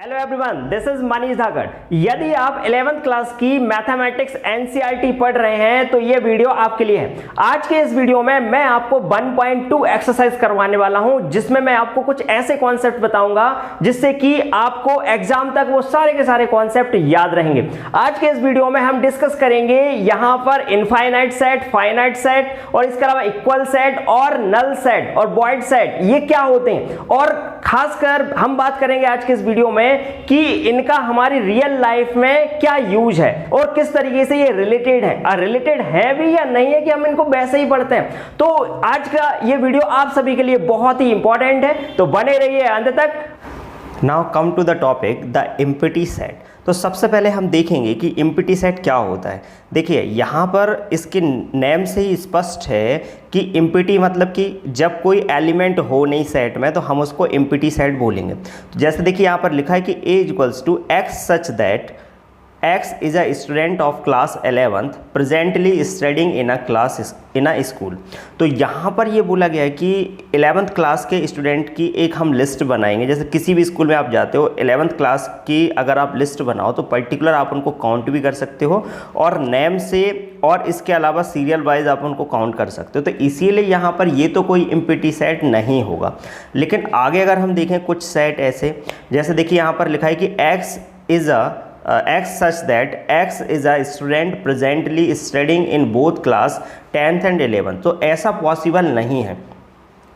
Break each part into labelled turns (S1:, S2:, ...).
S1: Hello everyone, this is Manish Dhakad. यदि आप 11th class की मैथमेटिक्स एनसीईआरटी पढ़ रहे हैं तो ये वीडियो आपके लिए है। आज के इस वीडियो में मैं आपको 1.2 एक्सरसाइज करवाने वाला हूं, जिसमें मैं आपको कुछ ऐसे कॉन्सेप्ट बताऊंगा जिससे कि आपको एग्जाम तक वो सारे के सारे कॉन्सेप्ट याद रहेंगे। आज के इस वीडियो में हम डिस्कस करेंगे यहां पर इनफाइनाइट सेट, फाइनाइट सेट और इसके अलावा इक्वल सेट और नल सेट और वॉइड सेट, ये क्या होते हैं, और खासकर हम बात करेंगे आज के इस वीडियो में कि इनका हमारी रियल लाइफ में क्या यूज है और किस तरीके से ये रिलेटेड है, रिलेटेड है भी या नहीं है कि हम इनको वैसे ही पढ़ते हैं। तो आज का ये वीडियो आप सभी के लिए बहुत ही इंपॉर्टेंट है, तो बने रहिए अंत तक।
S2: Now come to the topic the empty set. तो सबसे पहले हम देखेंगे कि एम्प्टी सेट क्या होता है। देखिए यहाँ पर इसके नेम से ही स्पष्ट है कि एम्प्टी मतलब कि जब कोई एलिमेंट हो नहीं सेट में तो हम उसको एम्प्टी सेट बोलेंगे। तो जैसे देखिए यहाँ पर लिखा है कि A equals to x such that X is a student of class 11th presently studying in a school। तो यहाँ पर ये बोला गया है कि 11th क्लास के स्टूडेंट की एक हम लिस्ट बनाएंगे। जैसे किसी भी स्कूल में आप जाते हो 11th क्लास की अगर आप लिस्ट बनाओ तो पर्टिकुलर आप उनको काउंट भी कर सकते हो और नेम से, और इसके अलावा सीरियल वाइज आप उनको काउंट कर सकते हो। तो इसीलिए यहाँ पर ये तो कोई एम्प्टी सेट नहीं होगा। लेकिन आगे अगर हम देखें कुछ सेट ऐसे, जैसे देखिए यहाँ पर लिखा है कि X such that X is a student presently studying in both class 10th and 11th। तो ऐसा पॉसिबल नहीं है।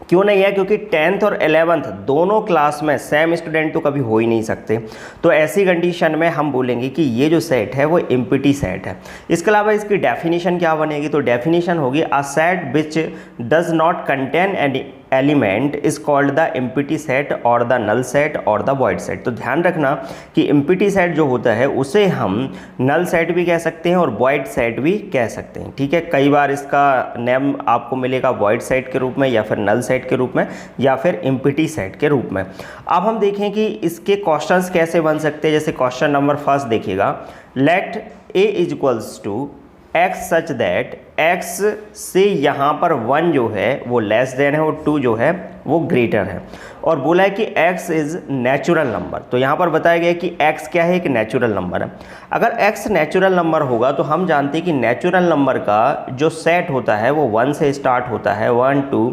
S2: क्यों नहीं है? क्योंकि 10th और 11th दोनों क्लास में सेम स्टूडेंट तो कभी हो ही नहीं सकते। तो ऐसी कंडीशन में हम बोलेंगे कि ये जो सेट है वो एम्प्टी सेट है। इसके अलावा इसकी डेफिनेशन क्या बनेगी? तो डेफिनेशन होगी अ set which does not contain any element is called the empty set और द नल सेट और द वॉइड सेट। तो ध्यान रखना कि एम्प्टी सेट जो होता है उसे हम नल सेट भी कह सकते हैं और वॉइड सेट भी कह सकते हैं। ठीक है, कई बार इसका नेम आपको मिलेगा वॉइड सेट के रूप में या फिर नल सेट के रूप में या फिर एम्प्टी सेट के रूप में। अब हम देखें कि इसके क्वेश्चंस कैसे बन सकते हैं। जैसे क्वेश्चन नंबर फर्स्ट देखिएगा, let A is equals to x such that x से यहाँ पर 1 जो है वो लेस देन है और 2 जो है वो ग्रेटर है, और बोला है कि x इज़ नेचुरल नंबर। तो यहाँ पर बताया गया है कि x क्या है? एक नेचुरल नंबर है। अगर x नेचुरल नंबर होगा तो हम जानते हैं कि नेचुरल नंबर का जो सेट होता है वो 1 से स्टार्ट होता है, 1 2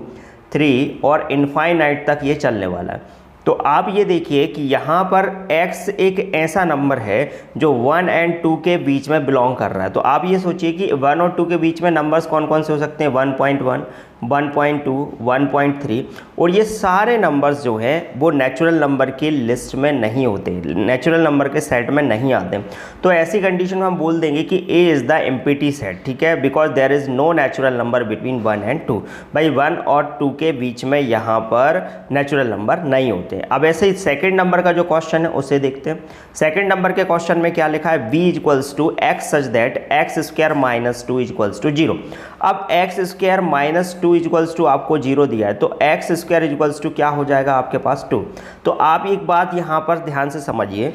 S2: 3 और इनफाइनाइट तक ये चलने वाला है। तो आप ये देखिए कि यहाँ पर x एक ऐसा नंबर है जो 1 और 2 के बीच में बिलोंग कर रहा है। तो आप ये सोचिए कि 1 और 2 के बीच में नंबर्स कौन कौन से हो सकते हैं? 1.1, 1.2, 1.3, और ये सारे नंबर्स जो हैं वो नेचुरल नंबर की लिस्ट में नहीं होते, नेचुरल नंबर के सेट में नहीं आते। तो ऐसी कंडीशन में हम बोल देंगे कि A is the empty set. ठीक है, because there is no natural number between 1 और 2। भाई 1 और 2 के बीच में यहाँ पर नेचुरल नंबर नहीं होते। अब ऐसे ही सेकेंड नंबर का जो क्वेश्चन है उसे देखते हैं। सेकेंड नंबर के क्वेश्चन में क्या लिखा है? V equals to x such that x square minus 2 equals to 0। अब x square minus 2 equals to आपको 0 दिया है, तो एक्स स्क्वायर इक्वल्स टू क्या हो जाएगा आपके पास? 2। तो आप एक बात यहाँ पर ध्यान से समझिए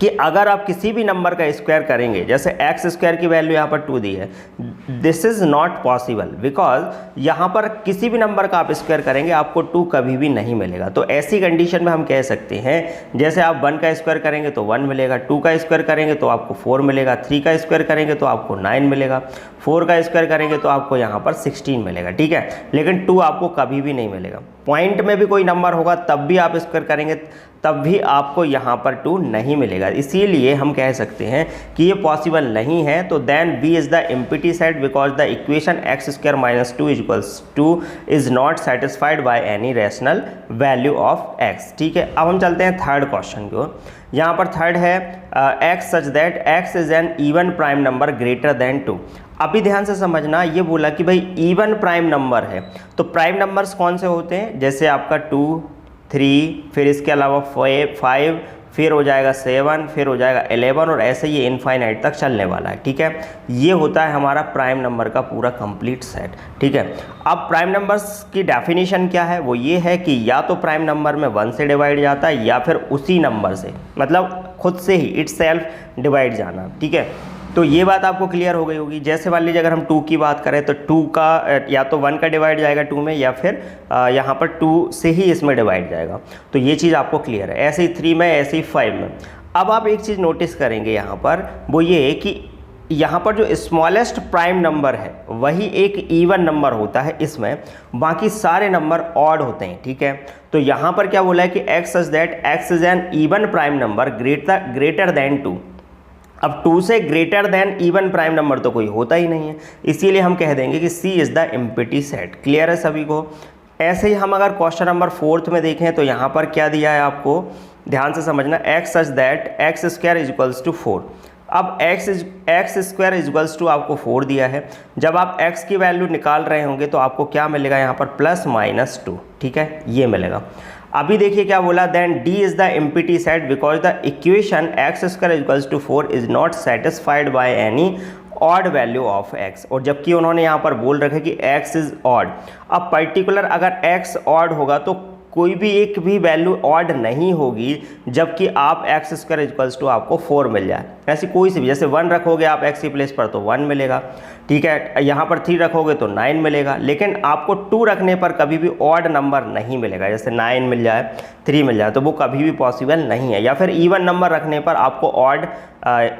S2: कि अगर आप किसी भी नंबर का स्क्वायर करेंगे, जैसे एक्स स्क्वायर की वैल्यू यहाँ पर 2 दी है, this is not possible, because यहाँ पर किसी भी नंबर का आप स्क्वायर करेंगे आपको 2 कभी भी नहीं मिलेगा। तो ऐसी कंडीशन में हम कह सकते हैं, जैसे आप 1 का स्क्वायर करेंगे तो 1 मिलेगा, 2 का स्क्वायर करेंगे तो आपको 4 मिलेगा, 3 का स्क्वायर करेंगे तो आपको 9 मिलेगा, 4 का स्क्वायर करेंगे तो आपको यहाँ पर 16 मिलेगा। ठीक है, लेकिन 2 आपको कभी भी नहीं मिलेगा। पॉइंट में भी कोई नंबर होगा तब भी आप स्क्वायर करेंगे तब भी आपको यहाँ पर 2 नहीं मिलेगा। इसीलिए हम कह सकते हैं कि ये पॉसिबल नहीं है। तो then B is the empty set because the equation x square minus 2 equals 2 is not satisfied by any rational value of x। ठीक है, अब हम चलते हैं थर्ड क्वेश्चन की ओर। यहाँ पर थर्ड है x such that x is an even prime number greater than 2। अभी ध्यान से समझना, ये बोला कि भाई इवन प्राइम नंबर है, तो प्राइम नंबर्स कौन से होते हैं? जैसे आपका 2, 3, फिर इसके अलावा 5, फिर हो जाएगा 7, फिर हो जाएगा 11 और ऐसे ये इनफाइनाइट तक चलने वाला है। ठीक है, ये होता है हमारा प्राइम नंबर का पूरा कंप्लीट सेट। ठीक है, अब प्राइम नंबर्स की डेफिनेशन क्या है? वो ये है कि या तो प्राइम नंबर में 1 से डिवाइड जाता है या फिर उसी नंबर से, मतलब खुद से ही इटसेल्फ डिवाइड जाना। ठीक है, तो ये बात आपको क्लियर हो गई होगी। जैसे मान लीजिए अगर हम 2 की बात करें तो 2 का या तो 1 का डिवाइड जाएगा 2 में, या फिर यहाँ पर 2 से ही इसमें डिवाइड जाएगा। तो ये चीज़ आपको क्लियर है। ऐसे ही 3 में, ऐसे ही 5 में। अब आप एक चीज़ नोटिस करेंगे यहाँ पर, वो ये है कि यहाँ पर जो स्मॉलेस्ट प्राइम नंबर है वही एक इवन नंबर होता है इसमें, बाकी सारे नंबर ऑड होते हैं, ठीक है। तो यहाँ पर क्या बोला है कि x such that x is an even prime number greater than 2। अब 2 से greater than even prime number तो कोई होता ही नहीं है, इसीलिए हम कह देंगे कि C is the empty set. Clear है सभी को। ऐसे ही हम अगर क्वेश्चन नंबर 4 में देखें तो यहाँ पर क्या दिया है आपको, ध्यान से समझना, x such that x square is equals to 4। अब एक्स स्क्वायर इजक्वल्स टू आपको 4 दिया है। जब आप x की वैल्यू निकाल रहे होंगे तो आपको क्या मिलेगा यहाँ पर, प्लस माइनस 2, ठीक है, ये मिलेगा। अभी देखिए क्या बोला, then D is the empty set because the equation x square is equals to 4 is not satisfied by any odd value of x। और जबकि उन्होंने यहाँ पर बोल रखा है कि x इज ऑड। अब पर्टिकुलर अगर x ऑड होगा तो कोई भी एक भी वैल्यू ऑड नहीं होगी, जबकि आप एक्स स्क्वायर इक्वल्स टू आपको 4 मिल जाए। ऐसी कोई सी भी, जैसे 1 रखोगे आप x की प्लेस पर तो 1 मिलेगा, ठीक है। यहाँ पर 3 रखोगे तो 9 मिलेगा, लेकिन आपको 2 रखने पर कभी भी ऑड नंबर नहीं मिलेगा। जैसे 9 मिल जाए, 3 मिल जाए, तो वो कभी भी पॉसिबल नहीं है। या फिर इवन नंबर रखने पर आपको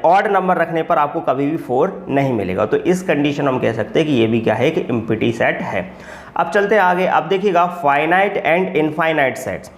S2: ऑड नंबर रखने पर आपको कभी भी 4 नहीं मिलेगा। तो इस कंडीशन हम कह सकते हैं कि ये भी क्या है, कि एम्प्टी सेट है। अब चलते हैं आगे। अब देखिएगा फाइनाइट एंड इनफाइनाइट सेट्स।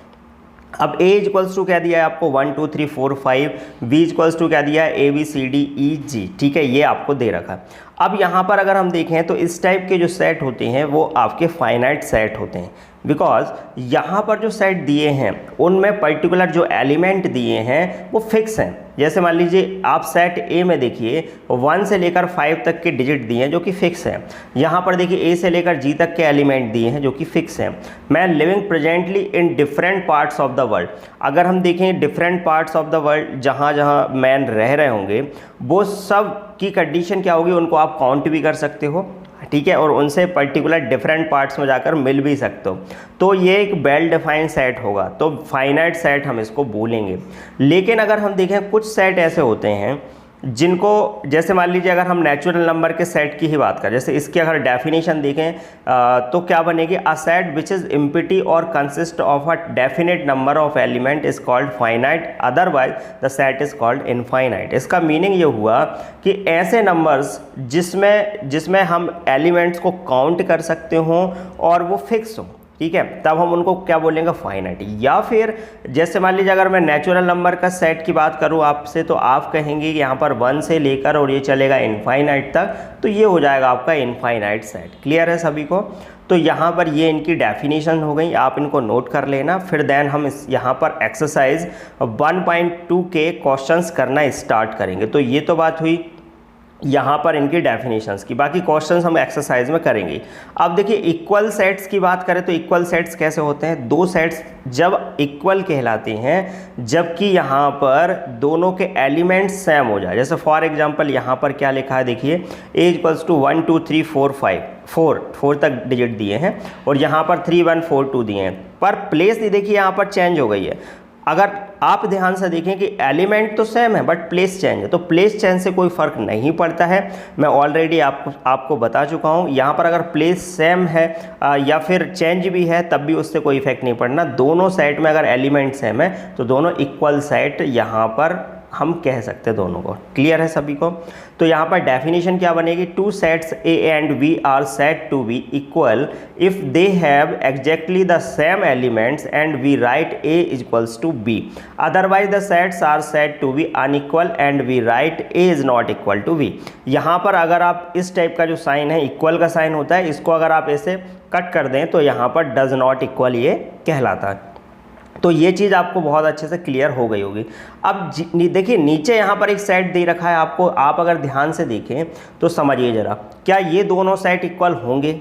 S2: अब a इक्वल्स टू क्या दिया है आपको, 1 2 3 4 5, b इक्वल्स टू क्या दिया है, a b c d e g, ठीक है, ये आपको दे रखा है। अब यहाँ पर अगर हम देखें तो इस टाइप के जो सेट होते हैं वो आपके फाइनाइट सेट होते हैं, बिकॉज यहाँ पर जो सेट दिए हैं उनमें पर्टिकुलर जो एलिमेंट दिए हैं वो फिक्स हैं। जैसे मान लीजिए आप सेट ए में देखिए 1 से लेकर 5 तक के डिजिट दिए हैं जो कि फिक्स हैं। यहाँ पर देखिए a से लेकर g तक के एलिमेंट दिए हैं जो कि फिक्स हैं। मैं living presently in different parts of the world, अगर हम देखें different parts of the world, जहाँ जहाँ मैन रह रहे होंगे वो सब की कंडीशन क्या होगी, उनको आप काउंट भी कर सकते हो, ठीक है, और उनसे पर्टिकुलर डिफरेंट पार्ट्स में जाकर मिल भी सकते हो। तो ये एक वेल डिफाइंड सेट होगा, तो फाइनाइट सेट हम इसको बोलेंगे। लेकिन अगर हम देखें कुछ सेट ऐसे होते हैं जिनको, जैसे मान लीजिए अगर हम नेचुरल नंबर के सेट की ही बात करें, जैसे इसकी अगर डेफिनेशन देखें तो क्या बनेगी, a set which is empty और consist of a definite number of element is called finite, otherwise the set is called infinite. इसका मीनिंग ये हुआ कि ऐसे नंबर्स जिसमें हम एलिमेंट्स को काउंट कर सकते हों और वो फिक्स हो, ठीक है, तब हम उनको क्या बोलेंगे, फाइनाइट। या फिर जैसे मान लीजिए अगर मैं नेचुरल नंबर का सेट की बात करूं आपसे, तो आप कहेंगे कि यहाँ पर 1 से लेकर और ये चलेगा इनफाइनाइट तक, तो ये हो जाएगा आपका इनफाइनाइट सेट। क्लियर है सभी को। तो यहाँ पर ये इनकी डेफिनेशन हो गई, आप इनको नोट कर लेना। फिर देन हम यहाँ पर एक्सरसाइज 1.2 के क्वेश्चंस करना स्टार्ट करेंगे। तो ये तो बात हुई यहाँ पर इनकी डेफिनेशंस की, बाकी क्वेश्चंस हम एक्सरसाइज में करेंगे। अब देखिए इक्वल सेट्स की बात करें तो इक्वल सेट्स कैसे होते हैं, दो सेट्स जब इक्वल कहलाते हैं जबकि यहाँ पर दोनों के एलिमेंट्स सेम हो जाए। जैसे फॉर एग्जांपल यहाँ पर क्या लिखा है, देखिए a इक्वल्स टू 1 2 3 4 5, 4 तक डिजिट दिए हैं और यहाँ पर 3 1 4 2 दिए हैं, पर प्लेस देखिए यहाँ पर चेंज हो गई है। अगर आप ध्यान से देखें कि एलिमेंट तो सेम है बट प्लेस चेंज है, तो प्लेस चेंज से कोई फ़र्क नहीं पड़ता है। मैं ऑलरेडी आपको बता चुका हूँ। यहाँ पर अगर प्लेस सेम है या फिर चेंज भी है तब भी उससे कोई इफेक्ट नहीं पड़ना। दोनों सेट में अगर एलिमेंट सेम है तो दोनों इक्वल सेट यहाँ पर हम कह सकते हैं दोनों को। क्लियर है सभी को। तो यहाँ पर डेफिनेशन क्या बनेगी, two sets A and B are set to be equal if they have exactly the same elements and we write A equals to B, otherwise the sets are set to be unequal and we write A is not equal to B। यहाँ पर अगर आप इस type का जो sign है, equal का sign होता है, इसको अगर आप ऐसे कट कर दें तो यहाँ पर डज नॉट इक्वल ये कहलाता है। तो ये चीज़ आपको बहुत अच्छे से क्लियर हो गई होगी। अब देखिए नीचे यहाँ पर एक सेट दे रखा है आपको, आप अगर ध्यान से देखें तो समझिए ज़रा, क्या ये दोनों सेट इक्वल होंगे?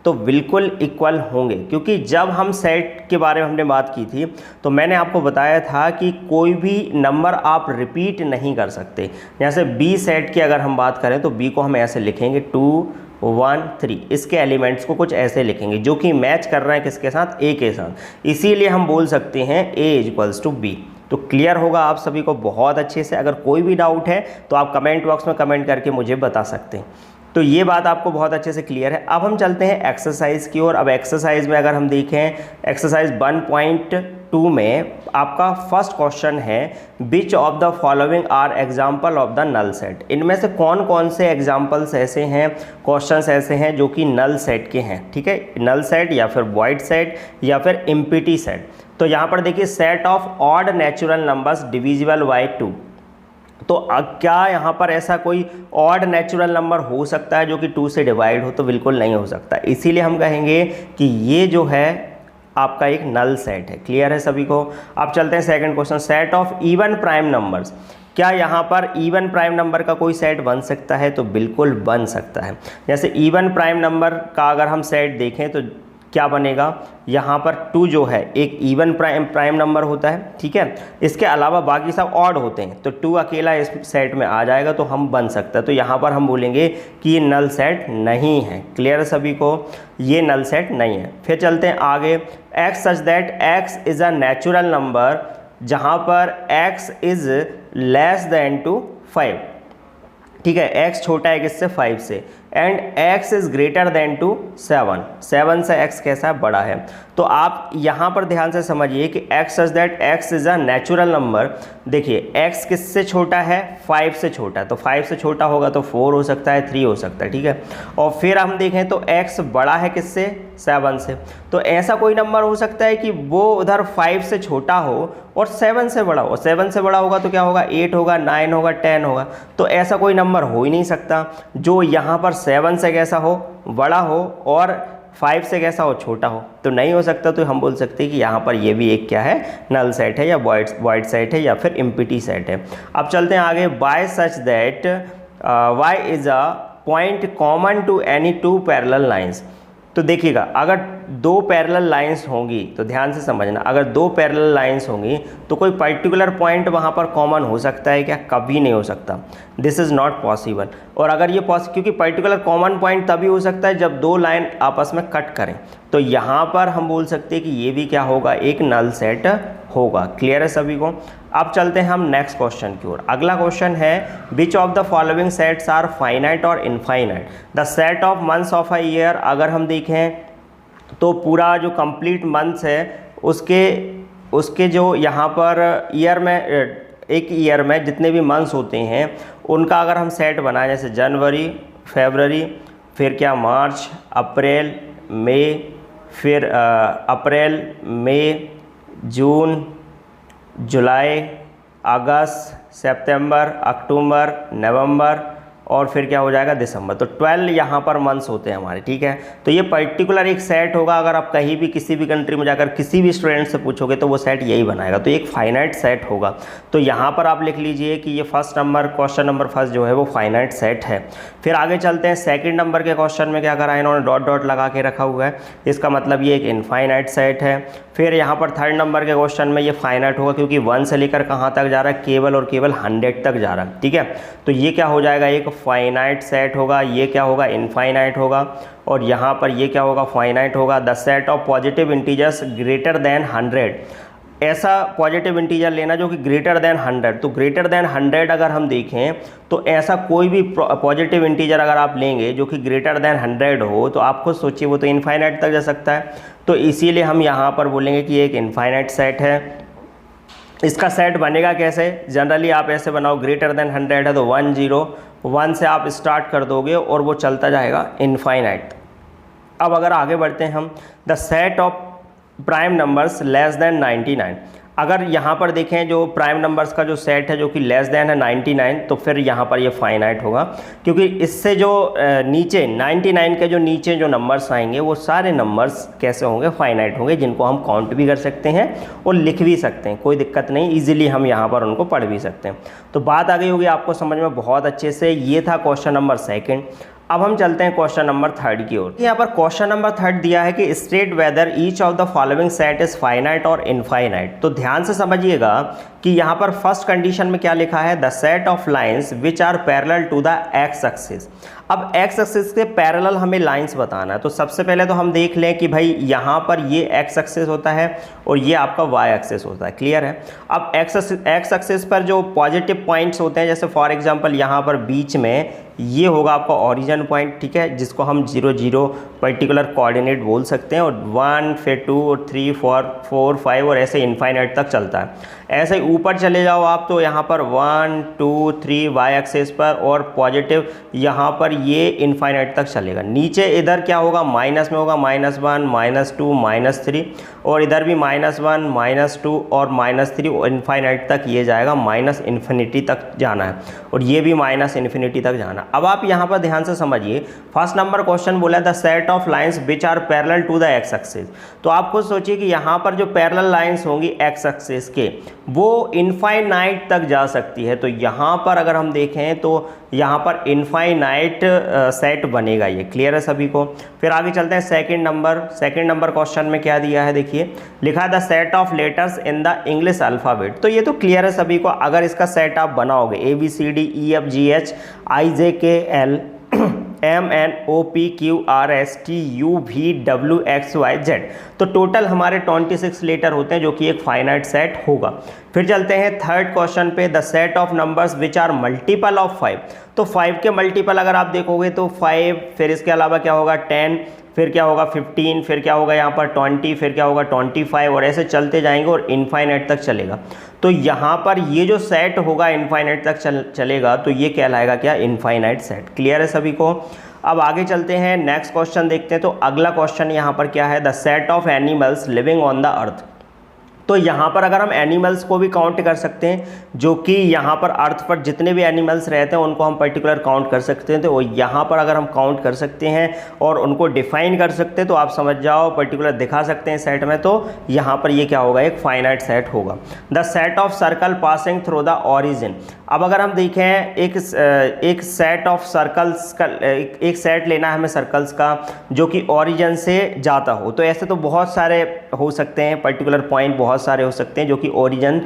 S2: तो बिल्कुल इक्वल होंगे, क्योंकि जब हम सेट के बारे में हमने बात की थी तो मैंने आपको बताया था कि कोई भी नंबर आप रिपीट नहीं कर सकते। जैसे B सेट की अगर हम बात करें तो B को हम ऐसे लिखेंगे 2 1 3, इसके एलिमेंट्स को कुछ ऐसे लिखेंगे जो कि मैच कर रहे हैं किसके साथ, A के साथ। इसीलिए हम बोल सकते हैं A इक्वल्स टू B। तो क्लियर होगा आप सभी को बहुत अच्छे से। अगर कोई भी डाउट है तो आप कमेंट बॉक्स में कमेंट करके मुझे बता सकते हैं। तो ये बात आपको बहुत अच्छे से क्लियर है। अब हम चलते हैं एक्सरसाइज की ओर। अब एक्सरसाइज में अगर हम देखें एक्सरसाइज 1.2 में आपका फर्स्ट क्वेश्चन है which of the following are example of the null set. इनमें से कौन कौन से एग्जाम्पल्स ऐसे हैं, क्वेश्चंस ऐसे हैं जो कि नल सेट के हैं, ठीक है, नल सेट या फिर वॉइड सेट या फिर एम्प्टी सेट। तो यहाँ पर देखिए set of odd natural numbers divisible by 2। तो क्या यहाँ पर ऐसा कोई ऑड नेचुरल नंबर हो सकता है जो कि 2 से डिवाइड हो? तो बिल्कुल नहीं हो सकता। इसीलिए हम कहेंगे कि ये जो है आपका एक नल सेट है। क्लियर है सभी को? अब चलते हैं second question, set of even prime numbers. क्या यहाँ पर इवन प्राइम नंबर का कोई सेट बन सकता है? तो बिल्कुल बन सकता है। जैसे इवन प्राइम नंबर का अगर हम सेट देखें तो क्या बनेगा, यहाँ पर 2 जो है एक इवन प्राइम नंबर होता है, ठीक है, इसके अलावा बाकी सब ऑड होते हैं, तो 2 अकेला इस सेट में आ जाएगा तो हम बन सकता है। तो यहाँ पर हम बोलेंगे कि ये नल सेट नहीं है। क्लियर है सभी को? ये नल सेट नहीं है। फिर चलते हैं आगे, x such that x is a natural number जहाँ पर x is less than to 5, ठीक है, x छोटा है किससे? 5 से, and x is greater than to 7 से x कैसा है? बड़ा है। तो आप यहाँ पर ध्यान से समझिए कि x such that x is a natural number. देखिए x किससे छोटा है? 5 से छोटा है। तो 5 से छोटा होगा तो 4 हो सकता है, 3 हो सकता है, ठीक है। और फिर हम देखें तो x बड़ा है किससे? 7 से। तो ऐसा कोई नंबर हो सकता है कि वो उधर 5 से छोटा हो और 7 से बड़ा हो। 7 से बड़ा होगा तो क्या होगा? 8 होगा, 9 होगा, 10 होगा। तो ऐसा कोई नंबर हो ही नहीं सकता जो यहाँ पर 7 से कैसा हो? बड़ा हो और 5 से कैसा हो? छोटा हो। तो नहीं हो सकता। तो हम बोल सकते हैं कि यहाँ पर ये भी एक क्या है? नल सेट है या वॉइड सेट है या फिर एम्प्टी सेट है। अब चलते हैं आगे, by such that y is a point common to any 2 parallel lines. तो देखिएगा अगर 2 पैरेलल लाइंस होंगी तो ध्यान से समझना, अगर 2 पैरेलल लाइंस होंगी तो कोई पर्टिकुलर पॉइंट वहाँ पर कॉमन हो सकता है क्या? कभी नहीं हो सकता। This is not possible. और अगर ये क्योंकि पर्टिकुलर कॉमन पॉइंट तभी हो सकता है जब 2 लाइन आपस में कट करें। तो यहाँ पर हम बोल सकते हैं कि ये भी क्या होगा? एक नल सेट होगा। क्लियर है सभी को? अब चलते हैं हम नेक्स्ट क्वेश्चन की ओर। अगला क्वेश्चन है which of the following sets are finite और infinite. The set of months of a year. अगर हम देखें तो पूरा जो कंप्लीट मंथ्स है उसके जो यहाँ पर ईयर में, एक ईयर में जितने भी मंथ्स होते हैं उनका अगर हम सेट बनाएं, जैसे जनवरी, फरवरी, फिर क्या मार्च, अप्रैल, मई, फिर अप्रैल, मई, जून, जुलाई, अगस्त, सितंबर, अक्टूबर, नवंबर और फिर क्या हो जाएगा? दिसंबर। तो 12 यहाँ पर मंथ्स होते हैं हमारे, ठीक है। तो ये पर्टिकुलर एक सेट होगा। अगर आप कहीं भी किसी भी कंट्री में जाकर किसी भी स्टूडेंट से पूछोगे तो वो सेट यही बनाएगा। तो एक फाइनाइट सेट होगा। तो यहाँ पर आप लिख लीजिए कि ये क्वेश्चन नंबर फर्स्ट जो है वो फाइनाइट सेट है। फिर आगे चलते हैं, सेकंड नंबर के क्वेश्चन में क्या करा है इन्होंने? डॉट डॉट लगा के रखा हुआ है, इसका मतलब ये एक इनफाइनाइट सेट है। फिर यहाँ पर थर्ड नंबर के क्वेश्चन में ये फाइनाइट होगा क्योंकि 1 से लेकर कहाँ तक जा रहा है? केवल और केवल 100 तक जा रहा है, ठीक है। तो ये क्या हो जाएगा? एक फाइनाइट सेट होगा। ये क्या होगा? इनफाइनाइट होगा। और यहाँ पर ये क्या होगा? फाइनाइट होगा। The set of positive integers greater than 100। ऐसा पॉजिटिव इंटीजर लेना जो कि ग्रेटर देन 100। तो ग्रेटर देन 100 अगर हम देखें तो ऐसा कोई भी पॉजिटिव इंटीजर अगर आप लेंगे जो कि ग्रेटर देन 100 हो तो आप खुद सोचिए वो तो इनफाइनाइट तक जा सकता है। तो इसीलिए हम यहाँ पर बोलेंगे कि एक इनफाइनाइट सेट है। इसका सेट बनेगा कैसे? जनरली आप ऐसे बनाओ, ग्रेटर देन 100 है तो 1 से आप स्टार्ट कर दोगे और वो चलता जाएगा इनफाइनाइट। अब अगर आगे बढ़ते हैं हम, the set of prime numbers less than 99। अगर यहाँ पर देखें जो प्राइम नंबर्स का जो सेट है जो कि लेस देन है 99, तो फिर यहाँ पर ये फाइनाइट होगा क्योंकि इससे जो नीचे 99 के जो नीचे जो नंबर्स आएंगे वो सारे नंबर्स कैसे होंगे? फाइनाइट होंगे, जिनको हम काउंट भी कर सकते हैं और लिख भी सकते हैं, कोई दिक्कत नहीं, ईजिली हम यहाँ पर उनको पढ़ भी सकते हैं। तो बात आ गई होगी आपको समझ में बहुत अच्छे से। ये था क्वेश्चन नंबर सेकेंड। अब हम चलते हैं क्वेश्चन नंबर 3 की ओर। यहाँ पर क्वेश्चन नंबर 3 दिया है कि state whether each of the following set is finite और इनफाइनाइट। तो ध्यान से समझिएगा कि यहाँ पर फर्स्ट कंडीशन में क्या लिखा है, the set of lines which are parallel to the x axis. अब एक्स एक्सिस के पैरेलल हमें लाइंस बताना है, तो सबसे पहले तो हम देख लें कि भाई यहाँ पर ये एक्स एक्सिस होता है और ये आपका वाई एक्सिस होता है। क्लियर है। अब एक्स एक्सिस पर जो पॉजिटिव पॉइंट्स होते हैं, जैसे फॉर एग्जांपल यहाँ पर बीच में ये होगा आपका ओरिजिन पॉइंट, ठीक है, जिसको हम 0 0 पर्टिकुलर कोऑर्डिनेट बोल सकते हैं, और 1 फिर 2 और 3 4 5 और ऐसे इनफाइनाइट तक चलता है। ऐसे ऊपर चले जाओ आप तो यहाँ पर 1 2 3 वाई एक्सिस पर, और पॉजिटिव यहाँ पर ये इनफाइनाइट तक चलेगा। नीचे इधर क्या होगा, माइनस में होगा -1 -2 -3, और इधर भी -1 -2 और -3 और इनफाइनाइट तक ये जाएगा, माइनस इन्फिनिटी तक जाना है, और ये भी माइनस इन्फिनिटी तक जाना। अब आप यहाँ पर ध्यान से समझिए, फर्स्ट नंबर क्वेश्चन बोला the set of lines which are parallel to the x axis. तो आप खुद सोचिए कि यहाँ पर जो पैरेलल लाइंस होंगी एक्स एक्सिस के, वो इनफाइनाइट तक जा सकती है। तो यहाँ पर अगर हम देखें तो यहाँ पर इनफाइनाइट सेट बनेगा ये। क्लियर है सभी को। फिर आगे चलते हैं सेकंड नंबर क्वेश्चन में क्या दिया है, देखिए लिखा the set of letters in the English alphabet. तो ये तो क्लियर है सभी को, अगर इसका सेट आप बनाओगे ABCDEFGHIJKL MNOPQRSTUVWXYZ, तो टोटल हमारे 26 लेटर होते हैं, जो कि एक फाइनाइट सेट होगा। फिर चलते हैं थर्ड क्वेश्चन पे, the set of numbers which are multiple of 5। तो 5 के मल्टीपल अगर आप देखोगे तो 5, फिर इसके अलावा क्या होगा 10, फिर क्या होगा 15, फिर क्या होगा यहाँ पर 20, फिर क्या होगा 25, और ऐसे चलते जाएंगे और इनफाइनाइट तक चलेगा। तो यहाँ पर ये जो सेट होगा इनफाइनाइट तक चलेगा, तो ये कहलाएगा क्या, इनफाइनाइट सेट। क्लियर है सभी को। अब आगे चलते हैं, नेक्स्ट क्वेश्चन देखते हैं। तो अगला क्वेश्चन यहाँ पर क्या है, the set of animals living on the earth. तो यहाँ पर अगर हम एनिमल्स को भी काउंट कर सकते हैं, जो कि यहाँ पर अर्थ पर जितने भी एनिमल्स रहते हैं उनको हम पर्टिकुलर काउंट कर सकते हैं। तो यहाँ पर अगर हम काउंट कर सकते हैं और उनको डिफाइन कर सकते हैं, तो आप समझ जाओ पर्टिकुलर दिखा सकते हैं सेट में, तो यहाँ पर ये क्या होगा, एक फाइनाइट सेट होगा। The set of circle passing through the origin. अब अगर हम देखें एक सेट ऑफ सर्कल्स का, एक सेट लेना है हमें सर्कल्स का जो कि ओरिजिन से जाता हो। तो ऐसे तो बहुत सारे हो सकते हैं, पर्टिकुलर पॉइंट बहुत सारे हो सकते हैं जो कि ओरिजिन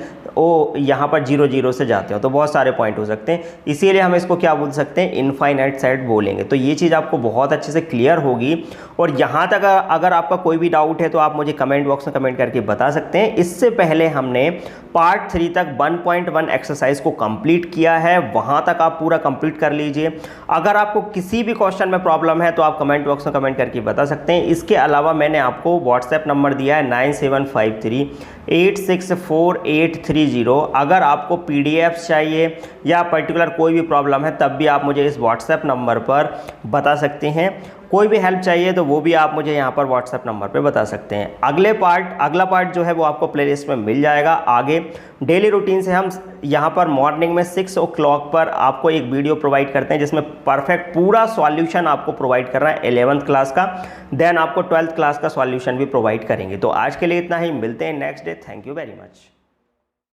S2: यहाँ पर 0 0 से जाते हो, तो बहुत सारे पॉइंट हो सकते हैं। इसीलिए हम इसको क्या बोल सकते हैं, इनफाइनाइट सेट बोलेंगे। तो ये चीज़ आपको बहुत अच्छे से क्लियर होगी। और यहाँ तक अगर आपका कोई भी डाउट है तो आप मुझे कमेंट बॉक्स में कमेंट करके बता सकते हैं। इससे पहले हमने पार्ट 3 तक 1.1 एक्सरसाइज को कंप्लीट किया है, वहाँ तक आप पूरा कंप्लीट कर लीजिए। अगर आपको किसी भी क्वेश्चन में प्रॉब्लम है तो आप कमेंट बॉक्स में कमेंट करके बता सकते हैं। इसके अलावा मैंने आपको व्हाट्सएप नंबर दिया है 9753864830। अगर आपको PDF चाहिए या पर्टिकुलर कोई भी प्रॉब्लम है तब भी आप मुझे इस व्हाट्सएप नंबर पर बता सकते हैं। कोई भी हेल्प चाहिए तो वो भी आप मुझे यहाँ पर व्हाट्सएप नंबर पे बता सकते हैं। अगला पार्ट जो है वो आपको प्लेलिस्ट में मिल जाएगा। आगे डेली रूटीन से हम यहाँ पर मॉर्निंग में 6 o'clock पर आपको एक वीडियो प्रोवाइड करते हैं जिसमें परफेक्ट पूरा सॉल्यूशन आपको प्रोवाइड कर रहा है 11th क्लास का। देन आपको 12th क्लास का सॉल्यूशन भी प्रोवाइड करेंगे। तो आज के लिए इतना ही, मिलते हैं next day. Thank you very much.